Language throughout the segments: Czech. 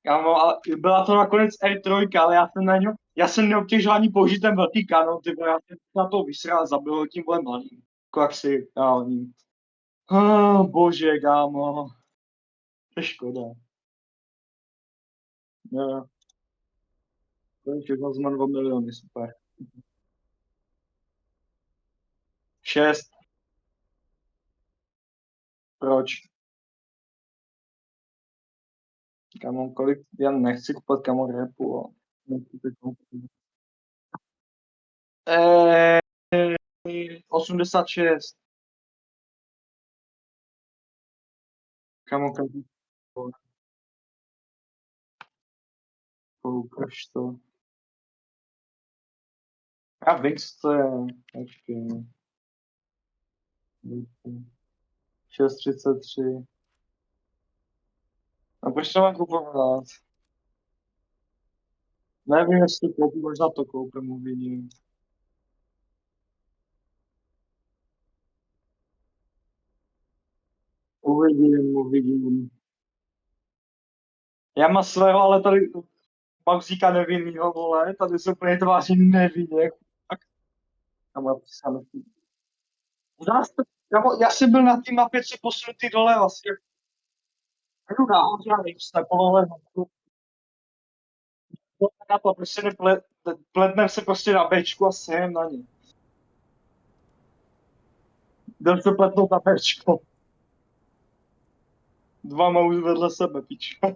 Kámo, ale byla to nakonec R3, ale já jsem neobtěžil ani použít ten velký kanon, ty vole, já jsem na to vysrál, zabil tím vole malým. Klaxi, reální. Bože, kámo, to je škoda. Jo, to je všechno z 2 miliony, super. 6, proč? Kámo, kolik, já nechci kupovat kámo repu, jo. Nechci to koupit. 86, kámo, ukaž to. A VIX to je, počkej, 6,33. A proč to mám kupovat? Nevím, jestli to koupím, možná to koupím, uvidím. Uvidím. Já mám svého, ale tady Mausíka nevinnýho, vole, tady se úplně tváří nevinně. Tam já jsem byl na té mapě, co posunutý dole vlastně. Jdu nahoře a nejste polové. Na to prostě pletnem se prostě na Bčku a sejem na ně. Jdem se pletnout na Bčko. 2 mouse vedle sebe, pička.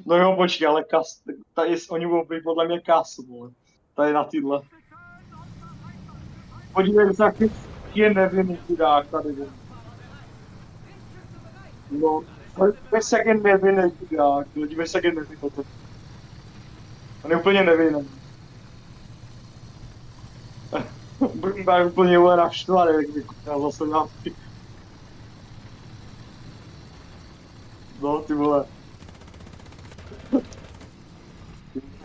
No jo, počkej, ale tady oni budou být podle mě kas, vole. Tady na tyhle. Podívej se, jaký je nevinný chudák tady, vole. No, podívej se, jak je nevinný chudák, podívej se, jak je nevinný. On je úplně nevinný. Brumba je úplně vole naštvaný, jak vykutil zase na no, ty vole.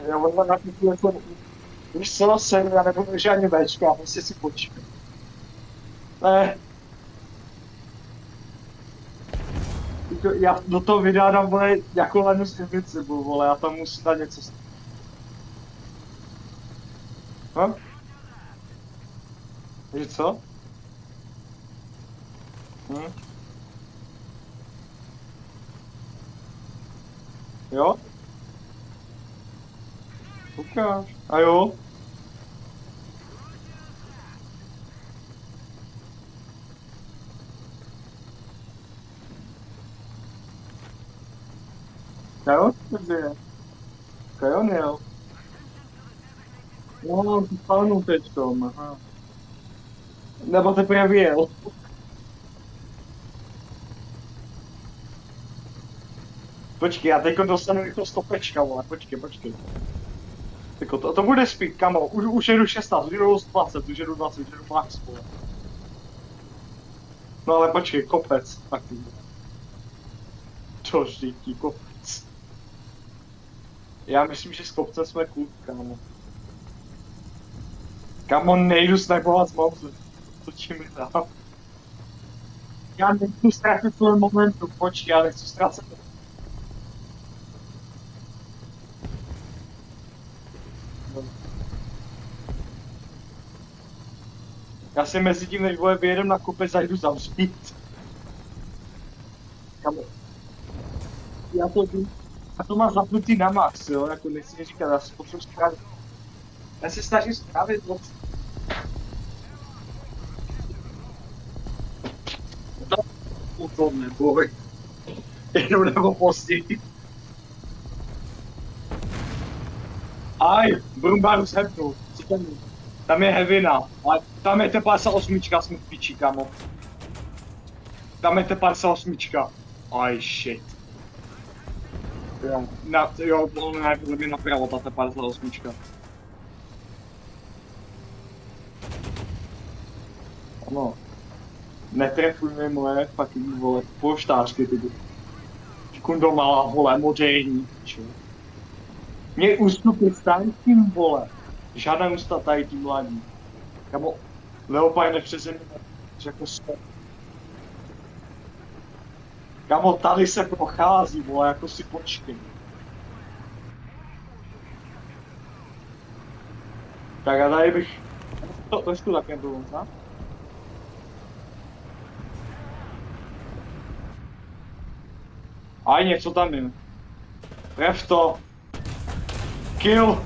Já možná na ty telefon. Víš co, já nebudu žádný Bčko, já prostě si počkám. Ne. Já do toho videa dám, vole, jako Lenu z Invincible, vole, já tam musím dát něco. Hm? Že co? Hm? Jo? Ukáž. A jo? Jo? Takže. Kajon jel. No, ty spavnul teďkom, aha. Nebo teprve vyjel. Počkej, já teď dostanu rychlo stopečka, vole, počkej. Tyko, to bude speed, kamo, už jedu 16, už jedu 20, už jedu 20, už jedu max, vole. No ale počkej, kopec, taky. Čož, dítí, kopec. Já myslím, že s kopcem jsme cool, kámo. Kamo, nejdu snipovat z mouse. To čím mi dám. Já nechci ztratit svůj momentu, počkej, já nechci ztrácet. Já si mezi tím, než vole vyjedem na kopec, zajdu zavřít. Kamo. Já to mám zapnutý na max, jo, jako nechci říkat, já si potřebuji zprávit. Já se snažím zprávit moc. To neboj. Jedu nebo později. Aj, Brumbaru zhepnul. Tam je Hevina, ale tam je ta 58, jsme v piči, kamo. Tam je ta 58. Aj, shit. Jo, ono je podle mě napravo, ta 58. Ano. Netrefuj mi moje fucking, vole, poštářky, ty. Kundo malá, vole, moderní, čo? Mě ústupy staň tím, vole. Žádná ústa tady tím mladí. Kamo, Leopard nepřeze mě, jako jsme. Kamo, tady se prochází, vole, jako si počkej. Tak a tady bych to trošku také bylo, co? A něco tam je. Tref to. Kill.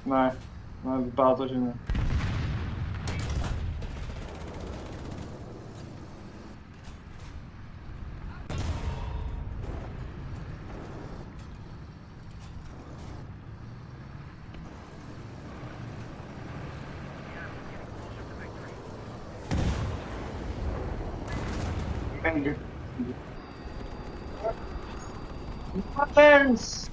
Ne, ne, vypadá to, že ne. Bang. Patens!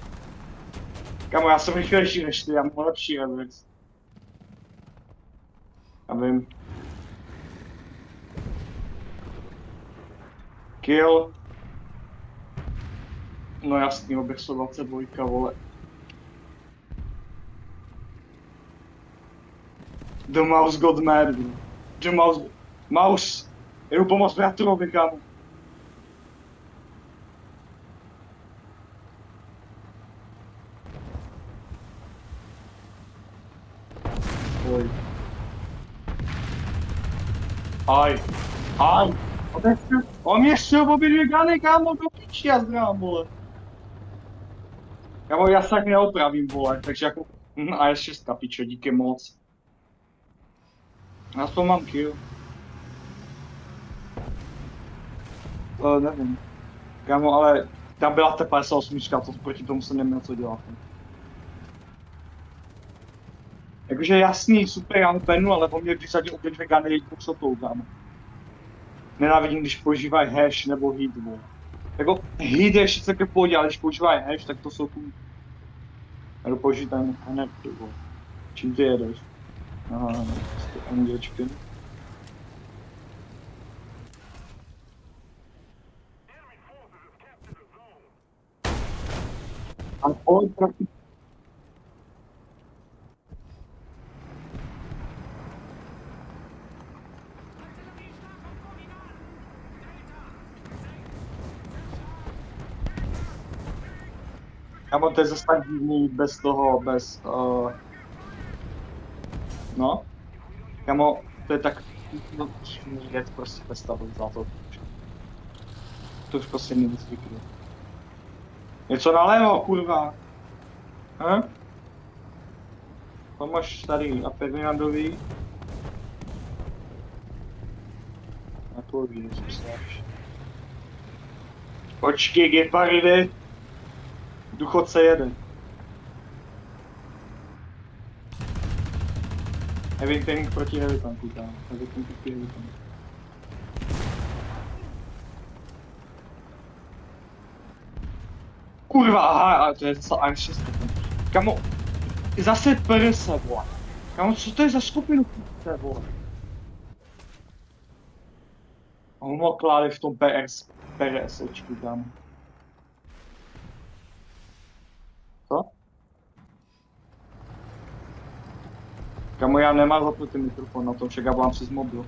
Kamo, já jsem rychlejší než ty, já mám lepší reflex. Já vím. Kill. No jasný, oběh 122, vole. The mouse got mad, bro. The mouse... Mouse! Jdu pomoct bratrovi, kámo. Oj. Aj. Aj. On mě šel obě dvě gany, kámo, do piči, já zdrám, vole. Kámo, já se tak neopravím, vole, takže jako... A ještě z pičo, díky moc. Já to mám kill. Nevím. Kámo, ale tam byla ta 58, to proti tomu se neměl co dělat. Jakože jasný, super, já ho penu, ale on mě vysadil obě dvě gany jednou šotou, kámo. Nenávidím, když používají hash nebo hit, vole. Jako hit je ještě také v pohodě, ale když používají hash, tak to jsou tu... Já jdu použít ten hned, vole. Čím ty jedeš? Aha, prostě MGčky. A on prakticky... Kámo, to je zase tak divný bez toho, bez... No? Kámo, to je tak... No, věc prostě bez stabilizátoru. To už prostě není zvyklý. Něco nalevo, kurva. Hm? Pomož tady a Ferdinandovi. Na to víc, myslíš. Počkej, Geparde. Důchodce jede. Heavy tank proti heavy tanku, tam. Heavy tank proti heavy tanku. Kurva, aha, to je A6. Kamo, zase prse, vole. Kamo, co to je za skupinu, vole? Homo klády v tom PRSčku tam. Co? Kamo, já nemám zapnutý mikrofon na tom, však já volám přes mobil.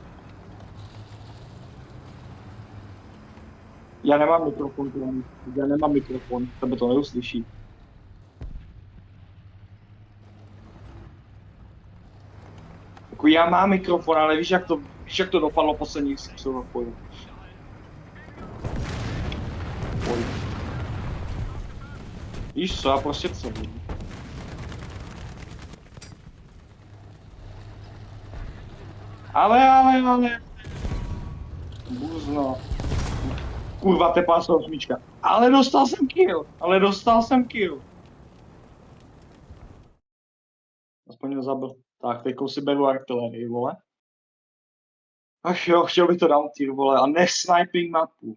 Já nemám mikrofon, tebe to neuslyší. Jako já mám mikrofon, ale víš, jak to dopadlo posledních psů. Víš co, já prostě přebudu. Ale. Buzno. Kurva, to je 58. Ale dostal jsem kill. Aspoň ho zabil. Tak, teďkou si beru artilerii, vole. Ach jo, chtěl bych to down tier, vole, a ne sniping mapu.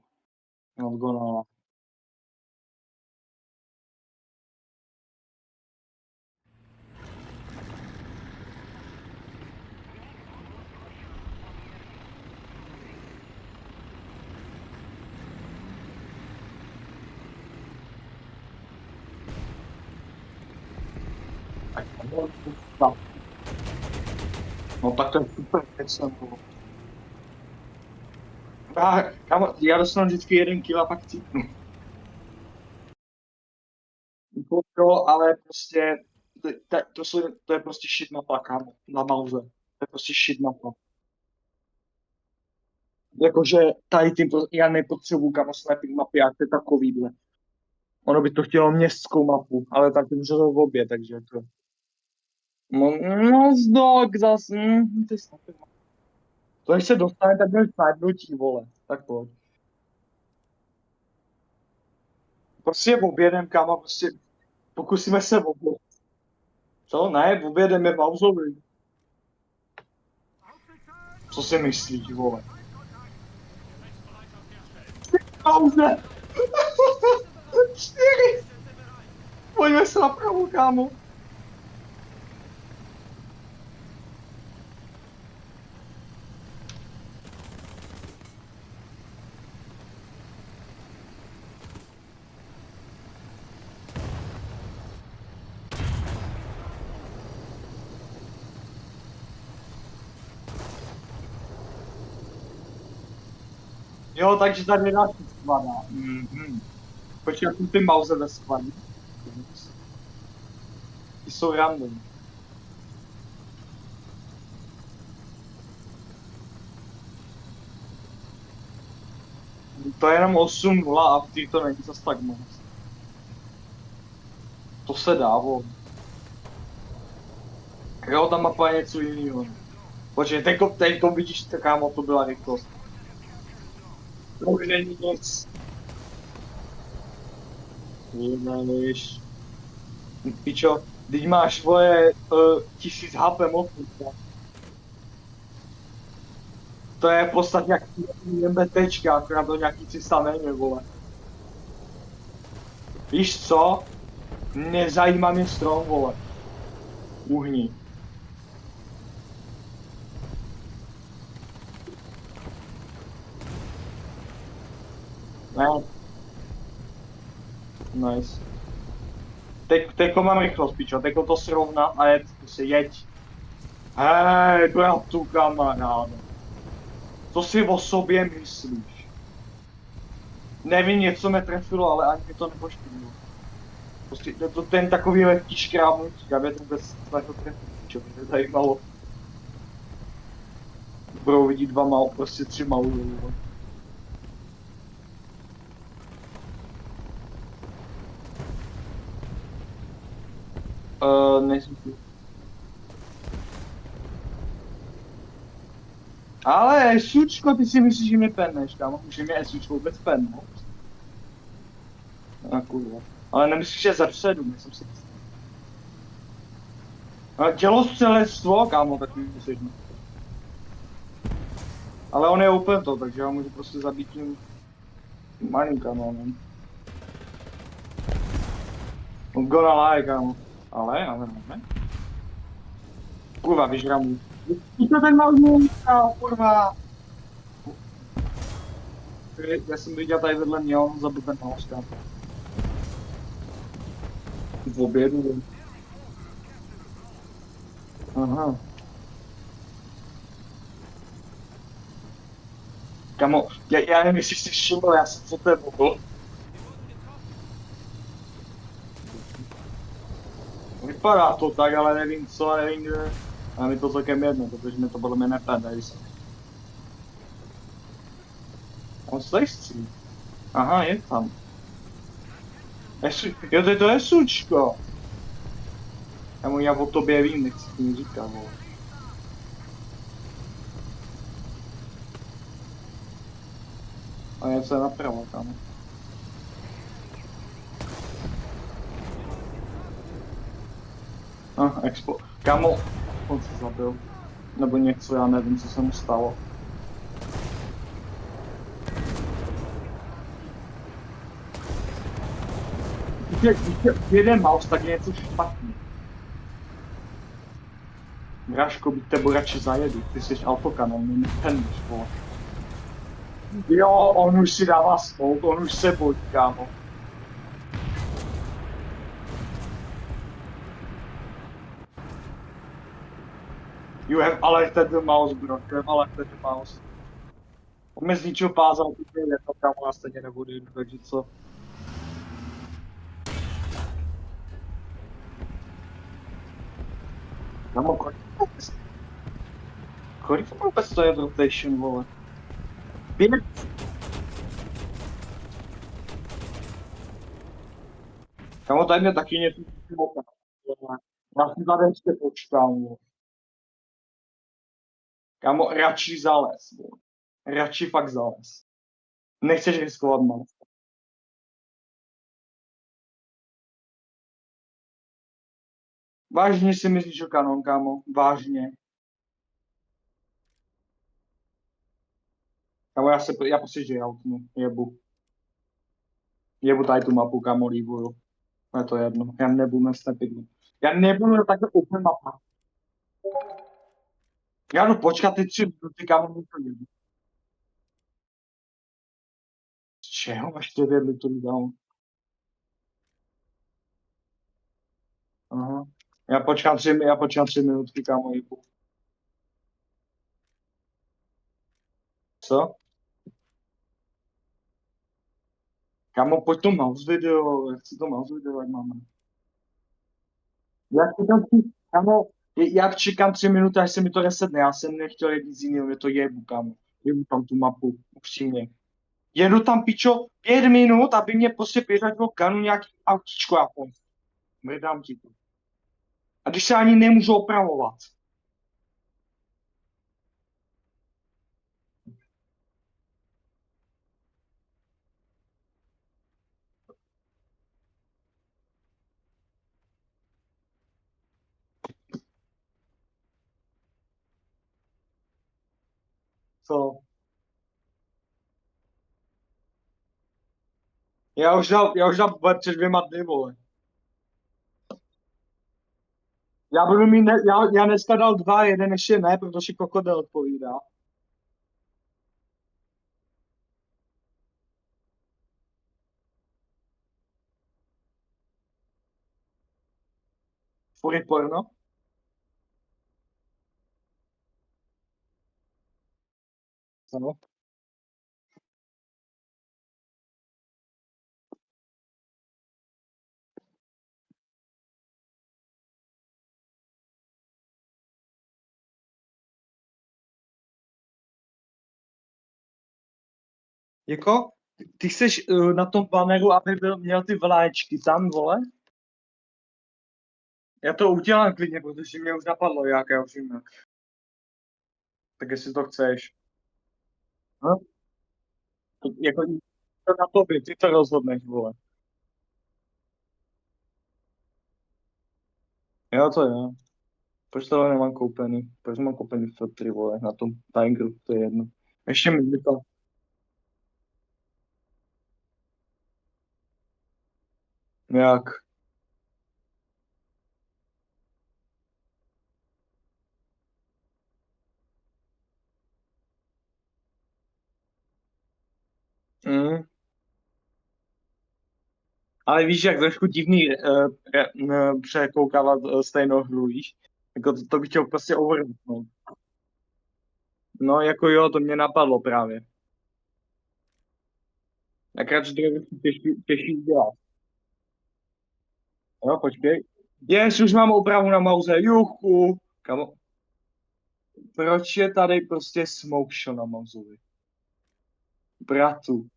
No, no. No tak to je super, teď jsem to. Kámo, já dostanu vždycky 1 kill a pak cítnu. Jo, ale prostě, to je prostě shit mapa, kámo, na mauze. To je prostě shit mapa. Jakože tady tím, já nepotřebuji kámo sniping mapy, jak to je takovýhle. Ono by to chtělo městskou mapu, ale tak může to v obě, takže to... No, zdok zas, ty sniping mapy. To když se dostane, tak byl snipnutí, vole. Tak pojď. Prostě objedem, kámo, prostě pokusíme se objedem. Co? Ne, objedeme mauzový. Co si myslíš, vole? Pauze! 4! Pojďme se napravo, kámo. Jo, takže tady další skladá. Počkej, jak ty mauze ve skladě. Ty jsou random. To je jenom 8-0 a v tý to není zas tak moc. To se dá, vole. Jo, ta mapa je něco jiného. Počkej, teďko vidíš, tak kámo, to byla rychlost. To už není nic. Nevíš. Pičo, teď máš vole 1000 HP moci. To je v podstatě jak MBTčka, akorát to nějaký 300 méně, vole. Víš co? Nezajímá mě strom, vole. Uhni. Ne. Nice. Teďko mám rychlost, pičo, teďko to srovná a jeď. Hej, bratu, kamaráde. Co si o sobě myslíš? Nevím, něco mě trefilo, ale ani mě to nepoškodilo. Prostě ten takový lehký škrábnutí, aby to vůbec to trefil, čo mě zajímalo. Budou vidět prostě 3 malů. Nejsem tu. Ale sučko, ty si myslíš, že mě penneš, kámo? Že mě sučko vůbec pennout? Kurva. Ale nemyslíš, že zepředu, myslím si. Dělostřelectvo, kámo, takový myslíš. Ale on je open to, takže já můžu prostě zabít tím malým kanónem. On gonna lie, kámo. Ale ne. Kurva, vyžrám mu. To ten malý, kurva. Já jsem viděl tady vedle mě, on zabil ten malý, kámo. V obědu. Aha. Kamo, já nevím, jestli jsi všiml, já jsem co to je bobl. Vypadá to tak, ale nevím co, nevím kde. A mi to celkem jedno, protože mi to podle mě nepadá. On se stří. Aha, je tam. Jo, to je sučko. Já o tobě vím, nechci ti říkat, vole. A něco je napravo, kámo. Expo. Kámo, on se zabil. Nebo něco, já nevím, co se mu stalo. Když jeden mouse, tak je něco špatný. Mraško, bych tebe radši zajedu. Ty jsi autokanon, nependeš, vole. Jo, on už si dává smoke, on už se bojí, kámo. You have alerted the mouse, bro. You have alerted the mouse. On mi zničil pás, ale to je jedno, kámo, já stejně nebudu jít, takže co? Kámo, kolik to vůbec to je v rotation, vole? 5? Kámo, tady mě taky něco moká. Já si tady ještě počkám, vole. Kámo, radši zales, vole. Radši fakt zales. Nechceš riskovat moc. Vážně si myslíš, že kanon, kámo? Vážně. Kámo, já prostě žijou, jebu. Jebu tady tu mapu, kámo, líbuju. Je to jedno. Já nebudu na snapidlu. Já nebudu na takhle open mapa. Já jdu počkat ty 3 minuty, kámo, mi to jebu. Z čeho máš 9 litrů, kámo? Aha. Já počkám 3 minutky, kámo, jebu. Co? Kámo, pojď to mouse video, já chci to mouse video, jak máme. Kámo, já čekám 3 minuty, až se mi to resetne, já jsem nechtěl nic jiného, mě to jebu, kámo. Jebu tam tu mapu, upřímně. Jedu tam, pičo, 5 minut, aby mě prostě přiřadilo kanu nějaký autíčko, já pojď. Mrdám ti to. A když se ani nemůžu opravovat. Co? Já už dal před 2 dny, vole. Já budu mít, já dneska dal 2, jeden ještě ne, protože krokodil odpovídá. Furt porno. Co? Jako, ty jsi na tom banneru, aby měl ty vláčky tam, vole? Já to udělám klidně, protože mě už napadlo, jak já už vím jak. Tak jestli to chceš. No, jako to na tobě, ty to rozhodneš, vole. Jo, to jo. Proč to nemám koupený? Proč mám koupený filtry, vole, na tom Tigeru, to je jedno. Ještě mi to. Jak? Mm. Ale víš, jak trošku divný překoukávat stejnou hru, víš? Jako to bych chtěl prostě overnout. No, jako jo, to mě napadlo právě. Tak radši to těžší dělat. Jo, počkej. Yes, už mám opravu na mauze, juchu. Kamo, proč je tady prostě smoke show na mauzovi? Bratu.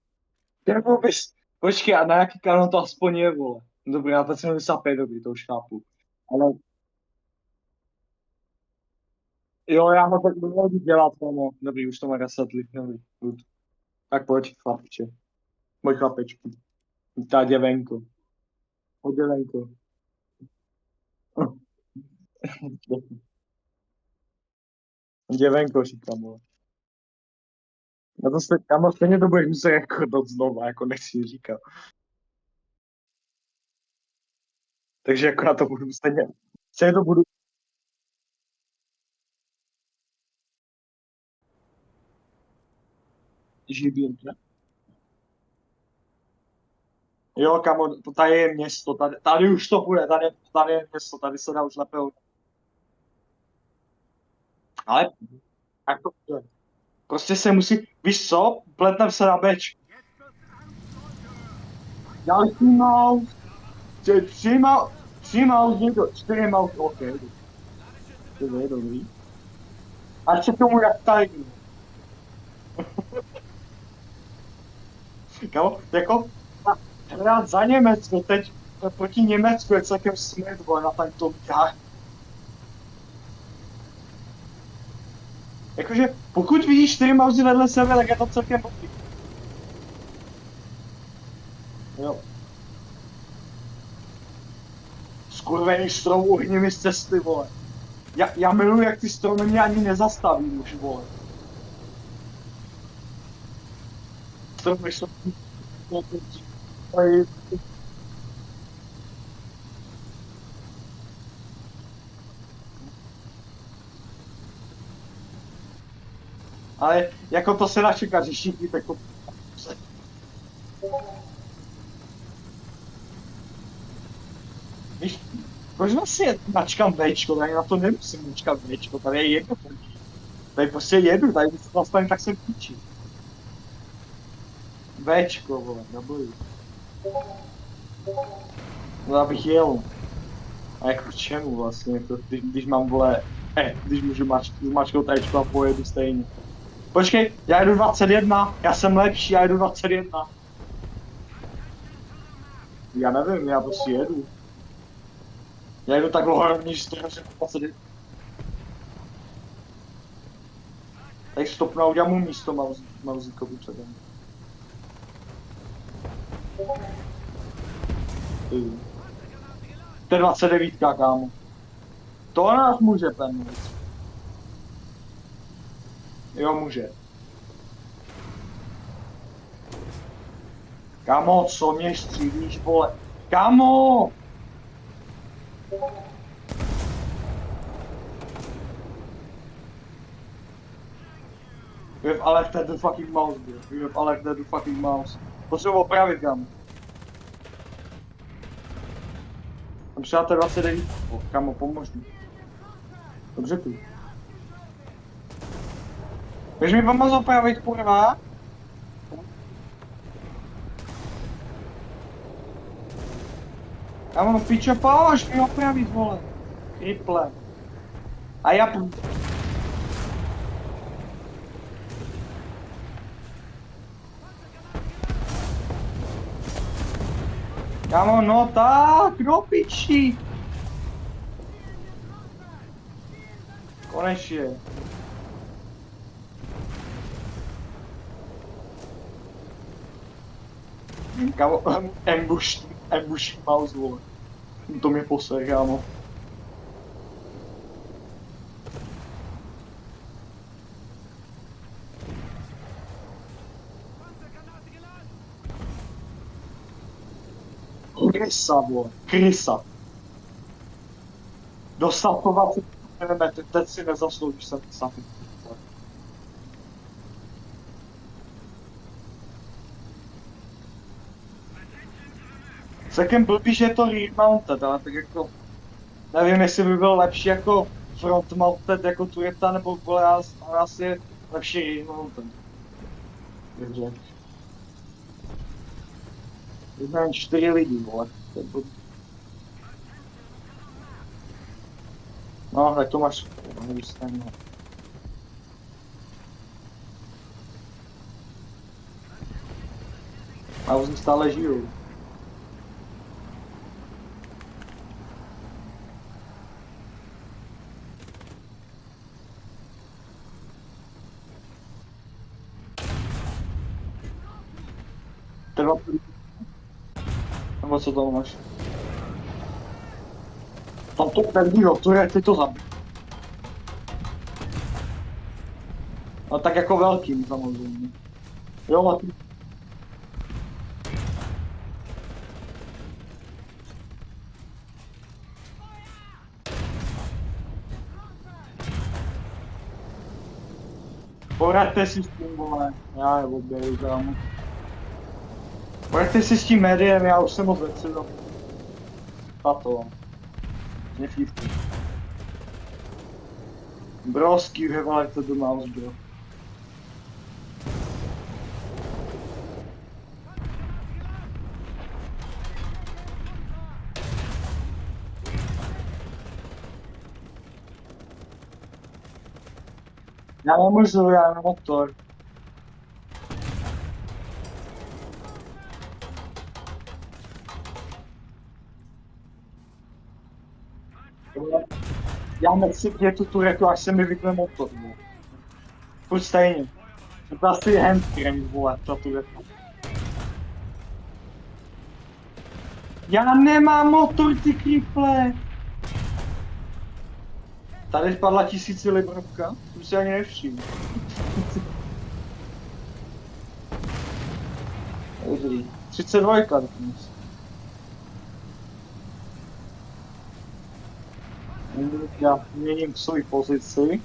Jak bys... Počkej, a na jaký kanál to aspoň je, vole? Dobrý, já teď jsem vysapě, dobrý, to už chápu. Ale jo, já ho tak budu dělat, kamo. Dobrý, už to má resetli, dobrý, good. Tak pojď, chlapče. Pojď, chlapečku. Ta děvenko. Pojď, děvenko. Děvenko, říkám, vole. Já to kamo, stejně to budeš muset jako dost znova, jako nechci říkat. Takže jako já to budu stejně to budu živit, ne? Jo, kamo, tady je město, tady už to bude, tady je město, tady se dá už lepil. Ale tak to bude. Prostě se musí, víš co, pletnem se na beč. Další mouse, tři mouse, čtyři mouse, ok, to je dobrý. A ještě k tomu jak Tiger. Kámo, jako hrát za Německo teď proti Německu je celkem smrt, vole, na tady tom dělá. Jakože pokud vidíš čtyři mousy vedle sebe, tak je to celkem dobrý. Jo. Skurvený strom, uhni mi z cesty, vole. Já miluji, jak ty stromy mě ani nezastaví už, vole. Stromy jsou... Ale jako to se dá čekat, že všichni jako... Víš, proč vlastně načkám Bčko, tady na to nemusím načkat Bčko, tady je jedno funkční. Tady prostě jedu, tady se vlastně tak se píčí. Bčko, vole, dobrý. No abych jel. A jako čemu vlastně, jako, když mám, vole, když můžu mačknout Ečko a pojedu stejně. Počkej, já jedu 21, já jsem lepší, já jedu 21. Já nevím, já prostě jedu. Já jedu tak hlavně, že to je 21. Tak stopnu a udělám mu místo Mauzíkovi předem. To je 29, kámo. To nás může penout. Jo, může. Kámo, co mě střílíš, vole? Kámo! You have alerted the fucking mouse, bro. You have alerted the fucking mouse. Potřebuji opravit, kámo. Tam přijáte 29. Kámo, pomož mi. Dobře tu. Můžeš mi pomoct opravit, kurva? Kámo, piče, pomož mi opravit, vole. Kriple. A já... Kámo, no tak, do piči. Konečně. Kámo, ambush mouse, vole. To mě posere, kámo. Krysa, vole, krysa. Dostal to 20 mm, teď si nezasloužíš se sami. Celkem blbý, že je to rear mounted, ale tak jako... Nevím, jestli by byl lepší jako front mounted jako Tureta, nebo vole, asi je lepší rear mounted. Takže... Mám 4 lidi, vole. No, tak to máš... A už stále žijou. Trvá... Nebo co tam máš? Tam to prvního, ty to zabij. No tak jako velkým samozřejmě. Jo, a ty... Poraďte si s tím, vole. Já je oběju, kámo. Poraďte si s tím médiem, já už jsem moc vecil. Tato. Nefívky. Broski, you have elected the mouse, bro. Já nemůžu, já na motor. Já nechci dělat tu turetu, až se mi vypne motor, no. Furt stejně. To asi je handscreen, vole, ta tureta. Já nemám motor, ty kriple! Tady spadla 1000 librovka, to si ani nevšiml. Dobrý. 32 dnes. Já měním svou pozici.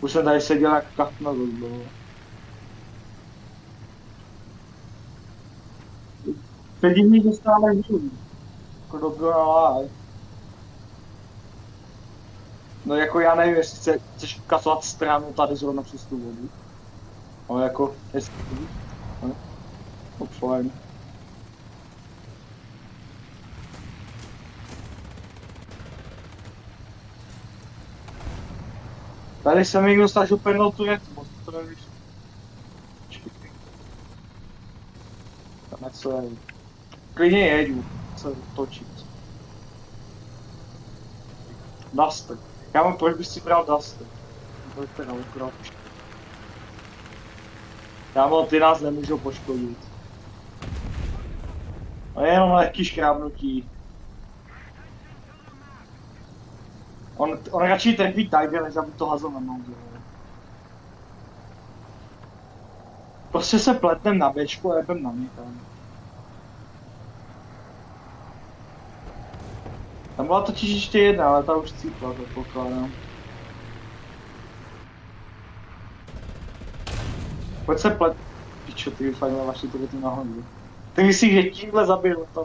Už jsem tady seděl jak kachna do dlouho. Teď mi to stále žiju. Jako dobrá live. No jako já nevím, jestli chceš ukazovat stranu tady zrovna přes tu vodu. Ale jako, jestli to víš, ne? No fajn. Tady se mi někdo snažil pernout tu věc, moc to nevíš. Tam co je. Klidně jedu, se točit. Duster. Kámo, proč bys si bral Duster? To je teda ukrát. Kámo, ty nás nemůžou poškodit. A jenom lehký škrábnutí. On radši trpí Tiger, než aby to hazel na nouzě. Prostě se pletnem na Bčku a jebem na mě tam. Tam byla totiž ještě jedna, ale ta už cítla, to pokládám. Pojď se plet... Pičo, ty fakt vaši tady tu nahodil. Ty myslíš, že tímhle zabil to?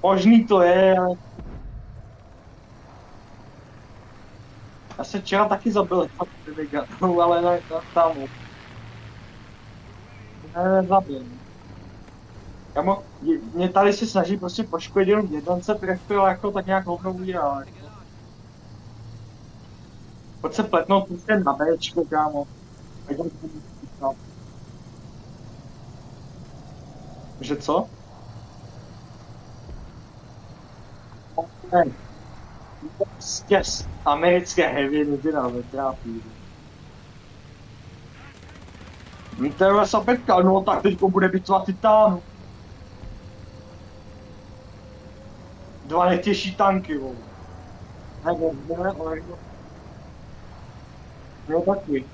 Možný to je, ale... Já jsem včera taky zabil Veganou, ale ne tam. Ne, nezabil. Kamo, mě tady se snaží prostě poškodit jenom jeden se trefil, jako tak nějak hovno udělal. Jako. Pojď se pletnout prostě na Bčko, kámo. Že co? Ne. Americké heavy nedinami trápí. To je sapetka, no tak teďko bude bitva titánu. 2 nejtěžší tanky, vole. Ne, ale... No taky.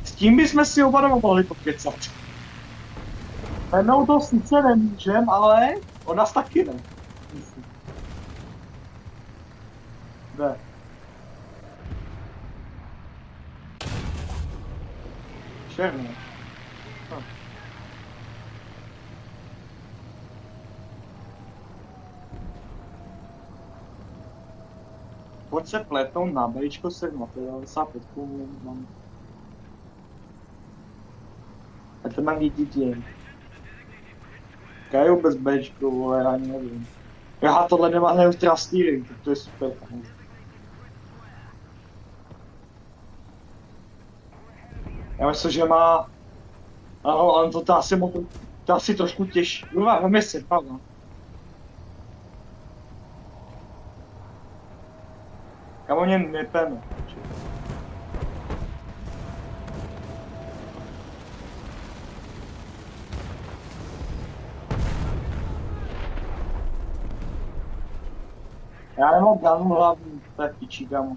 S tím bychom si oba dva mohli pokecat. Jednou to sice nemůžem, ale on nás taky ne. Ne. Černé. Hm. Pojď se pletnout na Bčko 795 mám. A to mám dítěti. Kaju bez Bčko, vole, já ani nevím. Já tohle nemá neutral steering, to je super. Já myslím, že má... Ano, ale to asi mohl... To asi trošku těžší. Kurva, vem si, pravda. Kam o něm nepeme. Já nemám žádnou hlavní, to je pičí, kámo.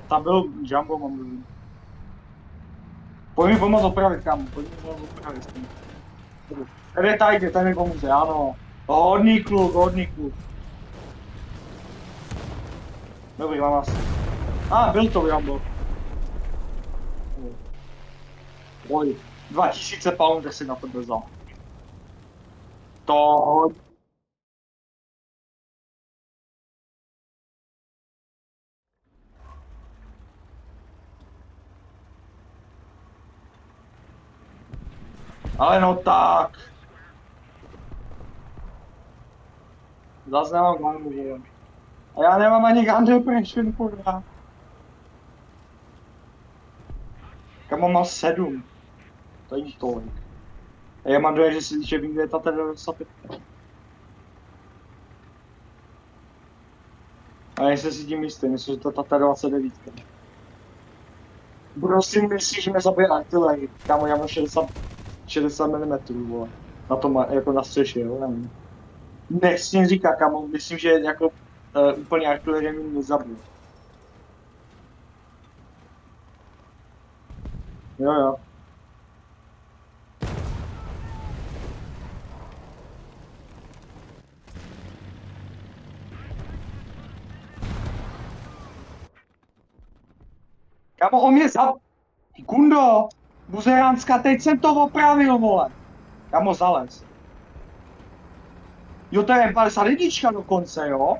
Tam byl Jumbo, mám mluvit. Pojď mi pomoct opravit, kámo, pojď mi pomoct opravit. Tady je Tiger, ten mi pomůže, ano. Hodný kluk, hodný kluk. Dobrý, mám asi. Byl to Jumbo. Oj, 2000 pound si na to vzal. To... Ale no tak. Zase nemám gun, že jo. A já nemám ani gun depression, kurva. Kamo mám 7. To je tolik. A já mám dojem, že vím, kde je ta T95. A nejsem si tím jistý, myslím, že to je ta T29. Prosím, myslíš, že mě zabije artilerii. Kámo, já mám 60 mm, vole. Na tom, jako na střeše, jo, nevím. Nechci jen říkat, kámo, myslím, že jako úplně artilerie mě nezabije. Jo, jo. Kámo, on mě Kundo, Buzeránska, teď jsem to opravil, vole. Kámo, zalez. Jo, to je M51 dokonce, jo?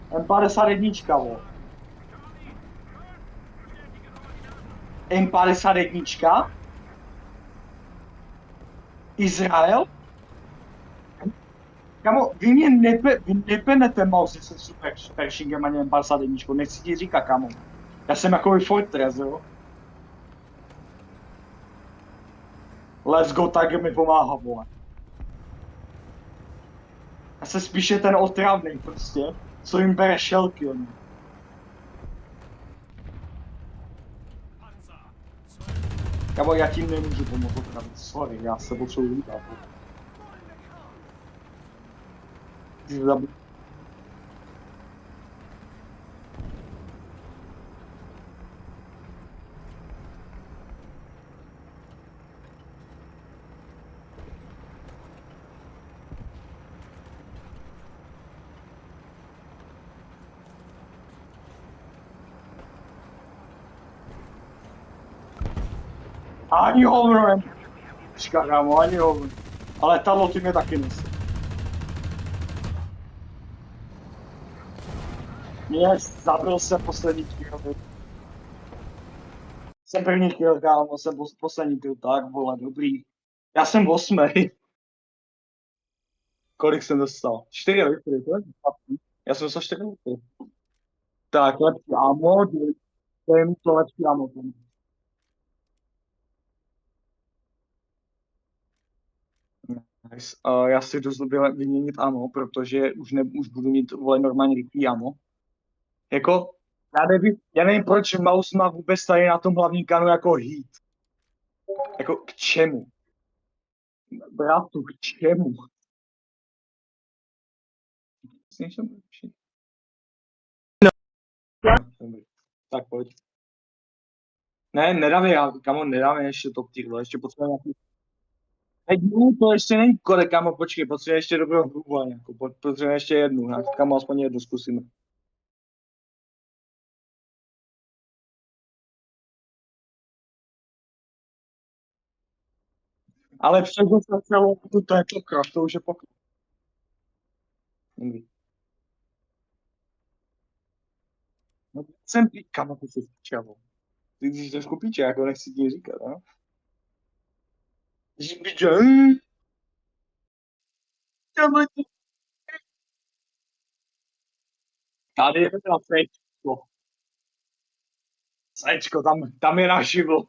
M51, vole. M51? Izrael? Kámo, vy mě nepenete mouse se super Pershingem ani M51, nechci ti říkat, kámo. Já jsem jako Fortress, jo? Let's go, tak mi pomáhá, vole. Já se spíše ten otravný prostě, co jim bere šelky, on. Kámo, já tím nemůžu pomoct otravit, sorry, já se potřebuji lítat. Ani hovno, kámo, ani hovno. Ale ta loty mě taky nese. Yes, zabil jsem poslední kill. Jsem první kill, kámo, jsem poslední kill, tak vole, dobrý. Já jsem 8. Kolik jsem dostal? 4 litry, to je špatný. Já jsem dostal 4 litry. Tak, lepší ammo, to je mi to lepší ammo. Nice. Já si jdu zlobě vyměnit ammo, protože už budu mít, vole, normálně rychlý ammo. Jako, já nevím, proč mouse má vůbec tady na tom hlavním kanu jako heat. Jako, k čemu? Bratu, k čemu? Tak pojď. Ne, nedáme, kamo, nedáme ještě top tier, ještě potřebujeme nějaký... Teď to ještě není kode, kamo, počkej, potřebujeme ještě dobrou hrubu, jako, potřebujeme ještě jednu, kamo, aspoň jednu zkusíme. Ale přežil jsem celou to je pokrok, to už je pokrok. No, jsem kamo, ty jsi čavo. Ty jsi trošku píče, jako nechci ti říkat, no? Že tady je teda Sečko. Sečko, tam je naživo.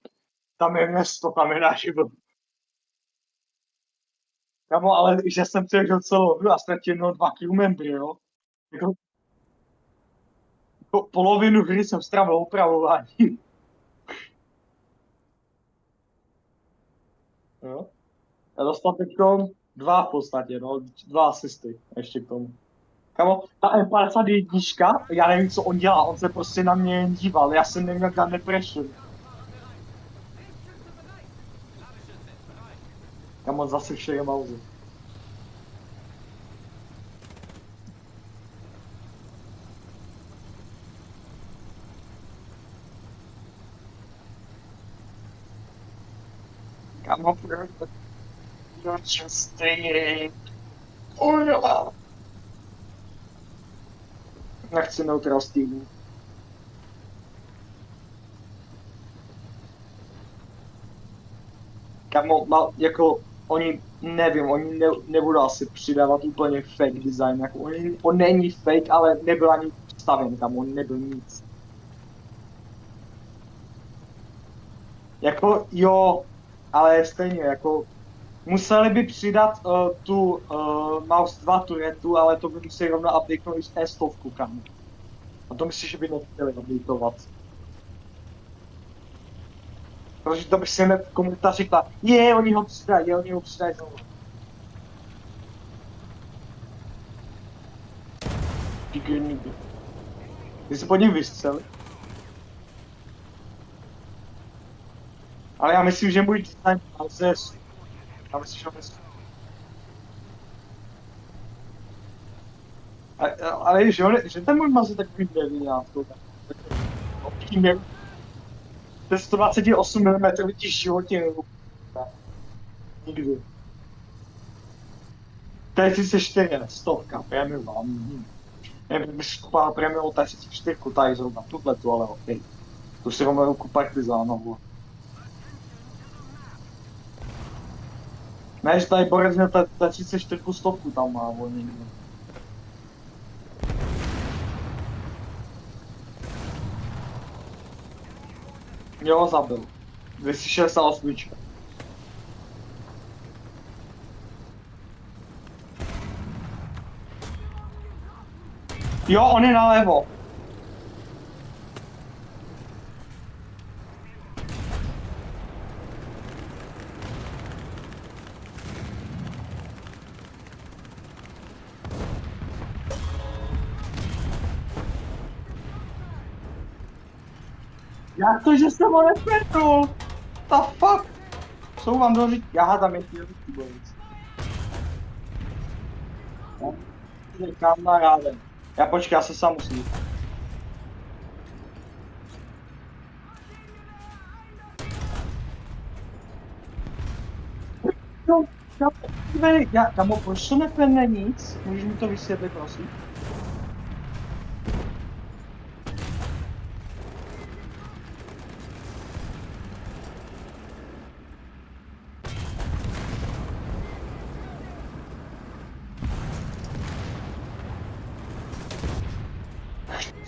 Tam je město, tam je naživo. Kamo, ale že jsem přežil celou hru a ztratil jenom 2 crewmembry, jo? Jako polovinu hry jsem strávil opravování. Jo? Já dostal teďko 2 v podstatě, no, 2 asisty ještě k tomu. Kamo, ta M51, já nevím, co on dělá, on se prostě na mě jen díval, já jsem nevím, jak dám neprešel. Kamo, zase všechny mauzy. Kamo, you're just staying. Kurva. Nechci neutral z týmu. Kamo, jako, oni, nevím, oni nebudou asi přidávat úplně fake design, jako on není fake, ale nebyl ani stavěn, kamo, on nebyl nic. Jako jo, ale stejně, jako museli by přidat tu Mouse 2 turetu, ale to by museli rovnou updatenout i S100, kam. A to myslím, že by nechtěli updateovat. Protože to by si hned komunita řekla, oni ho přidají znovu. Figurníky. Ty se pod ním vystřeli. Ale já myslím, že můj design má zesu. Já myslím, že zesu. Ale že ten můj maz je takový deviňátko. To je 128 mm vidíš v životě. Nikdy. To je 34, ne, stovka, prémium mám. Nevím, bych kupoval prémium T34, tady zrovna tuhletu, ale ok. Tu si rovnou kupartizánovu. Ne, že tady Borec měl T34 stovku tam má, on někde. Jo, zabil. 268. Jo, on je nalevo. Jak to, že jsem ho nepětnul? The fuck? Jsou vám dořít, já hádám je ty Borec. Kamarádem. Já počkej, já se sám musím. No, kamo, proč to nepene nic? Můžeš mi to vysvětlit, prosím?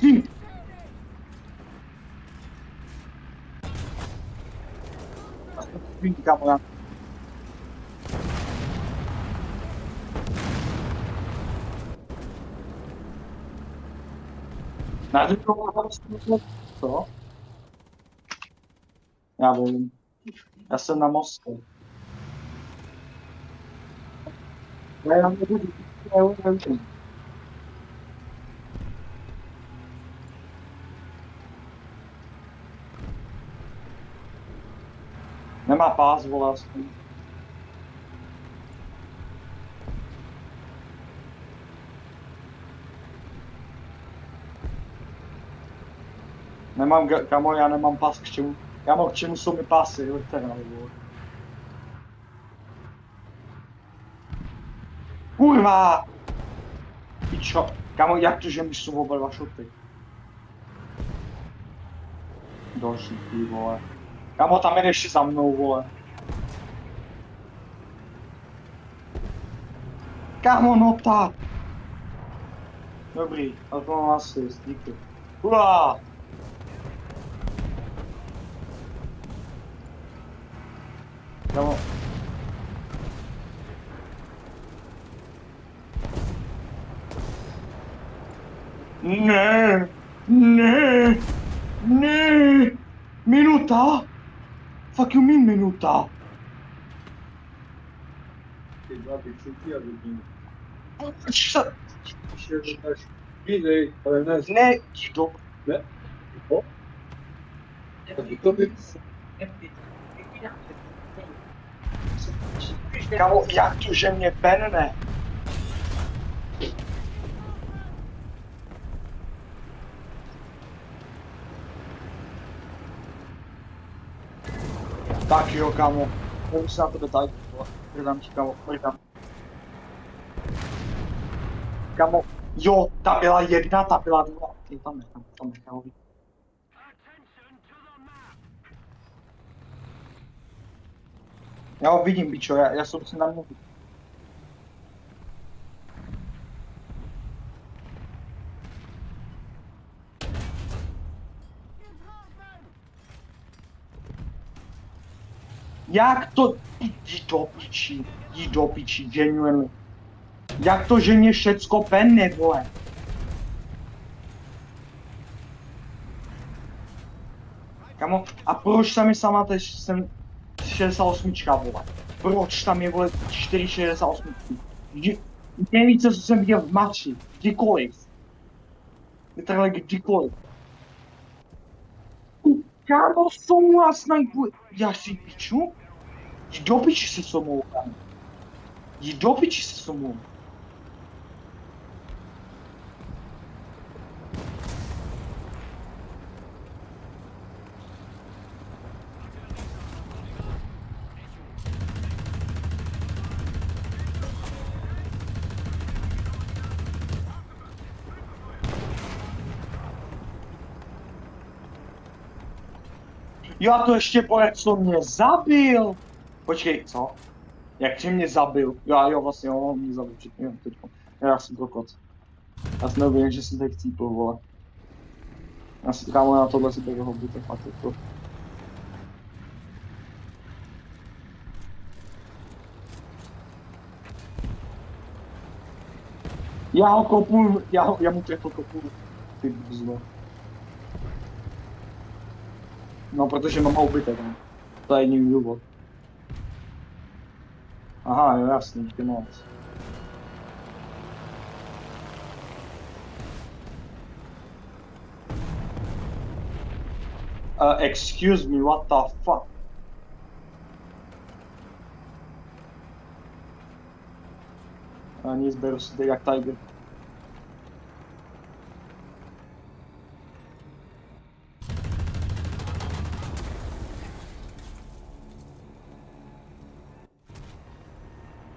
Hm. Kamo, já. Co? Já vím. Já jsem na mostě. Já nebudu. Já nevím. Nemá pás, vole, aspoň. Nemám, kamo, já nemám pás k čemu. Já mám k čemu jsou mi pásy, literály, vole. Kurva! Pičo, kamo, jak to, že mi jsou oba dva šoty? Další, ty vole. Kamo, tam jdeš za mnou, vole. Kamo, no tak. Dobrý, ale to mám asi, díky. Ura! Kamo. Ne, ne, ne, minuta? Fuck you mean minuta? Ty babi, co ti já vidím? Co? Ještě máš videj, ale ne. Ne, jdo. Ne? Jo? Tak to by... Kamo, jak to, že mě penne? Tak jo, kamo. Můžu se na tebe tady. Prdám ti, kamo, prdám. Kamo, jo, ta byla jedna, ta byla dva. Ty tam nechám, kamo. Já ho vidím, bičo, já jsem si na mě. Jak to, jdi do piči, genuinely. Jak to, že mě všecko penne, vole? Kamo, a proč tam je sama teď jsem 68, vole? Proč tam je, vole, 468? Nejvíce, co jsem viděl v matči, kdykoliv. Literally kdykoliv. Kámo, somu snajpuje. Já si piču? Jdi do piči se somou, kámo. Jdi do piči se somou. Jo, a to ještě pojď, co mě zabil. Počkej, co? Jak že mě zabil? Jo, vlastně, jo, on mě zabil předtím, jo, teďko. Já jsem kokot. Já jsem nevěděl, že jsem teď cípl, vole. Já si kámo na tohle si toho buďte fakt jako. Já ho kopu, já mu trefil kopu. Ty bzlo. No, protože mám houbytek, no. To je jediný důvod. Aha, jo, jasný, ty moc. Excuse me, what the fuck? Nic, beru si teď jak Tiger.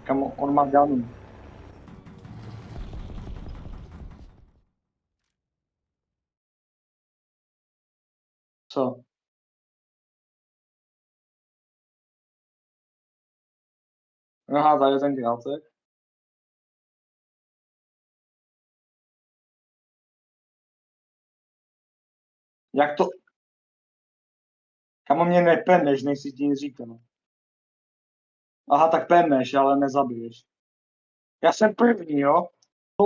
Kamo, on má ganu. Co? Aha, tady je ten krátek. Jak to? Kamo, mě nepenneš, nejsi ti nic říkal. Aha, tak penneš, ale nezabiješ. Já jsem první, jo? To...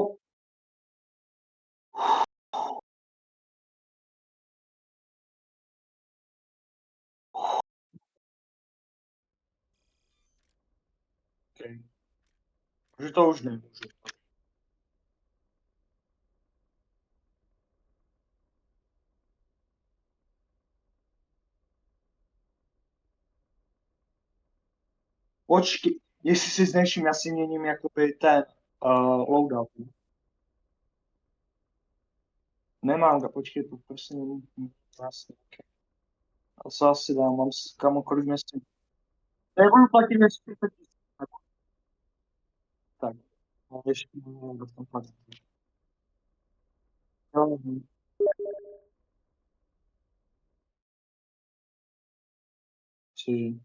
Okay. Že to už nemůžu. Počkej, jestli si zneším, já si měním jakoby ten loadout. Nemám ga, počkej, to prostě nemůžu. Vlastně, okay. A co asi dám, mám kamo, kolik měsíců. Nebudu platit měsíců, tak. No, ještě nevím, kdo tam platí. Jo, či,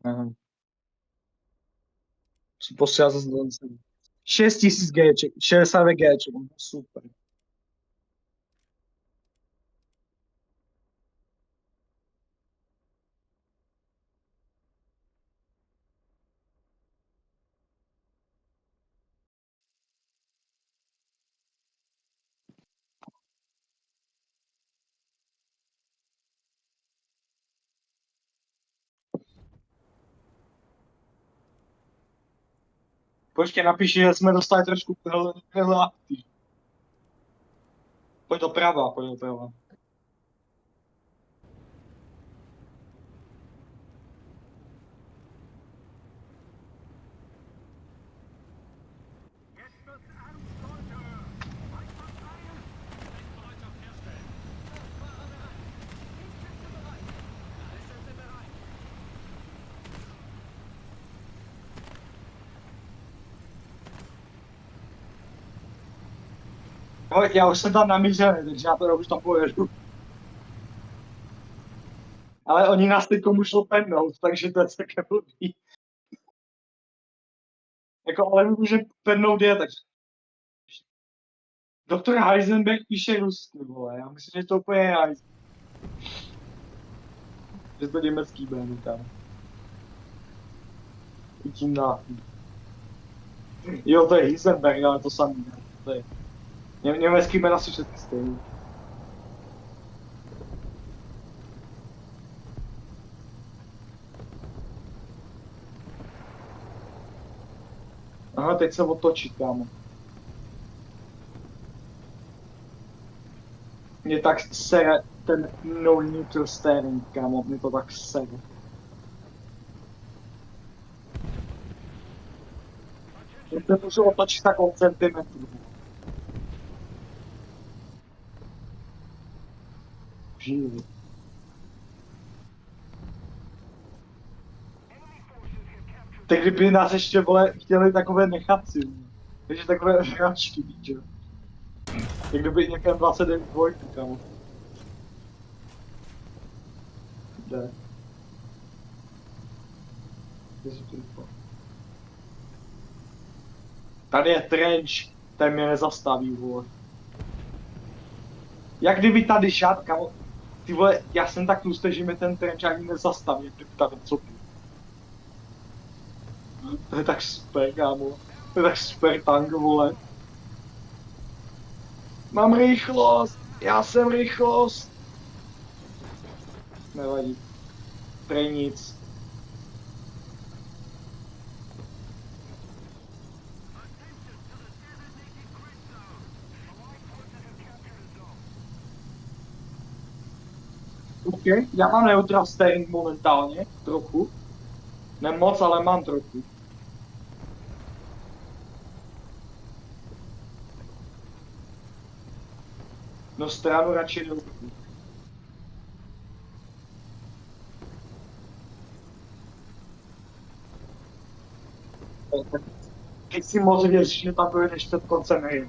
nevím. Si posílal zase do 6000 Gček, 60 Gček, super. Počkej, napíši, že jsme dostali trošku hele aktiv. Pojď doprava, pojď doprava. Jo, já už jsem tam namířený, takže já to už tam pojedu. Ale oni nás teď šlo pennout, takže to je také blbý. Jako, ale my můžeme pennout je, takže... Doktor Heisenberg píše rusky, vole, já myslím, že to úplně je Heisenberg. Že to německý jméno tam. I tím na. Jo, to je Heisenberg, ale to samý. Ne? To je. Německý jména jsou všechny stejný. Aha, teď se otočí, kámo. Mě tak sere ten no neutral steering, kámo, mě to tak sere. Já se můžu otočit tak o centimetru. Živý. Tak kdyby nás ještě, vole, chtěli takové nechat si. Takže takové hračky, víš, jo. Jak kdyby někam 29 dvojky, kámo. Kde? Tady je trenč, ten mě nezastaví, vole. Jak kdyby tady šat, kámo. Ty vole, já jsem tak tlustý, že mě ten trenč ani nezastaví, jak tady co ty. To je tak super, kámo. To je tak super tank, vole. Mám rychlost, já jsem rychlost. Nevadí. Prej nic. OK, já mám neutral steering momentálně, trochu. Nemoc, ale mám trochu. No stranu radši neutral. Ty si moc věříš, že tam dojedeš před koncem hry.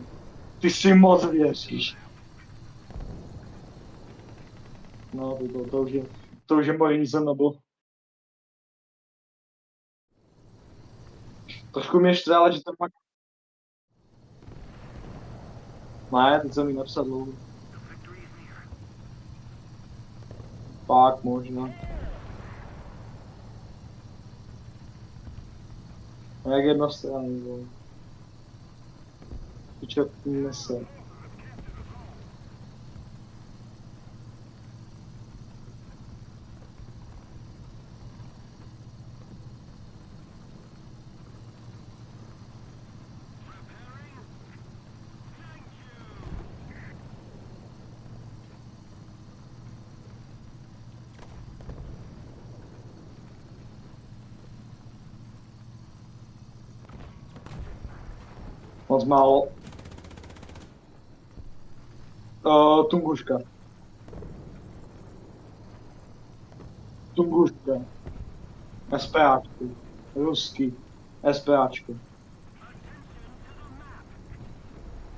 Ty si moc věříš. No, to už je moje reasonable. Trošku mě štve, ale že to pak... Ne, teď jsem mi napsal dlouho. Pak možná. A jak jednostranný, vole. Pičo, nese. Moc málo. Tunguška. Tunguška. SPAčko. Ruský. SPAčko.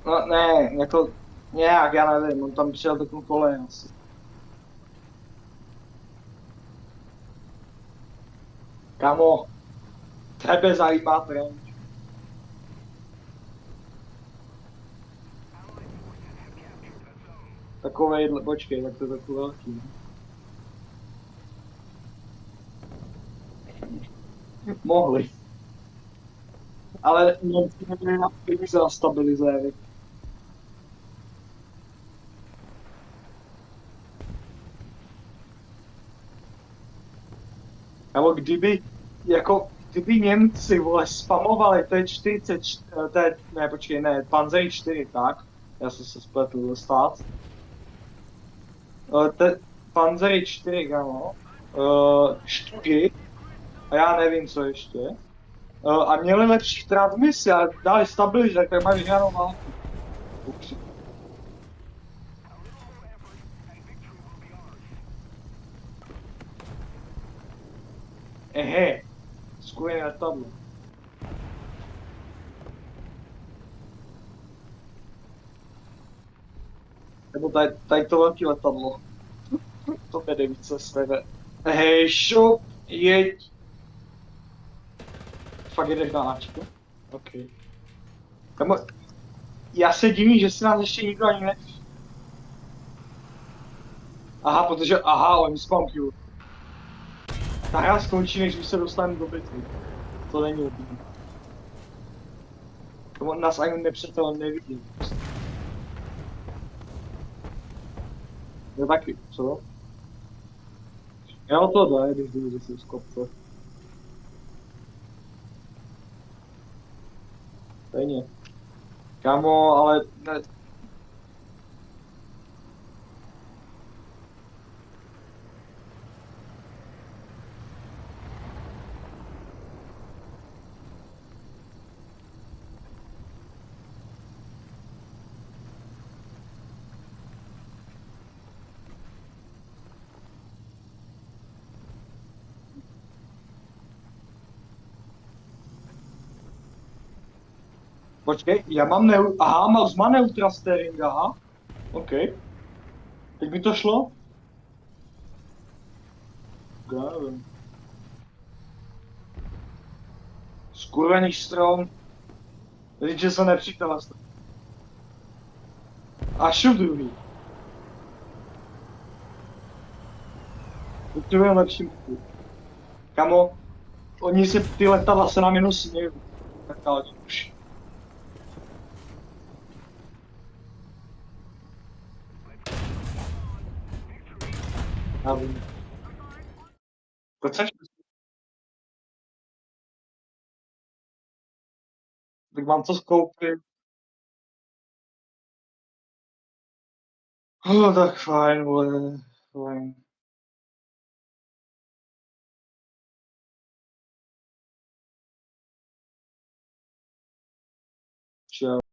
No ne, jako nějak, já nevím, on tam přijel takovou kolej asi. Kamo, tebe zajímá trenč. Takovej, počkej, tak to je takový velký. Mohli. Ale Němci neměli na peníze na stabilizéry. Nebo kdyby Němci, vole, spamovali T-40, ne, počkej, ne, Panzer 4, tak? Já jsem se spletl stát. Panzer 4, kámo. Štuky. A já nevím, co ještě. A měli lepší transmisi a dali stabilizér, tak mají vyhranou válku. Ehe, skvělé letadlo. Nebo tady to velký letadlo. To vede více sebe. Hej, šup, jeď. Fakt jedeš na Ačko? OK. Kamo, já se divím, že si nás ještě nikdo ani nevšiml. Aha, protože, aha, oni spampují. Ta hra skončí, než my se dostaneme do bitvy. To není dobrý. To nás ani nepřetel nevidí. No taky, co? Jo, to jde, když jdu, že jsem z kopce. Stejně. Kámo, ale ne, počkej, já mám aha, mouse má neutral steering, aha. OK. Teď mi to šlo? Já nevím. Skurvený strom. Teď, že se nepřítele. A šup druhý. Potřebujeme lepší mapy. Kamo, oni se, ty letadla se nám jenom smějí. Tak ale už. Já vím. Proč seš? Tak mám to skoupit. Oh, tak fajn, vole. Fajn. Čau.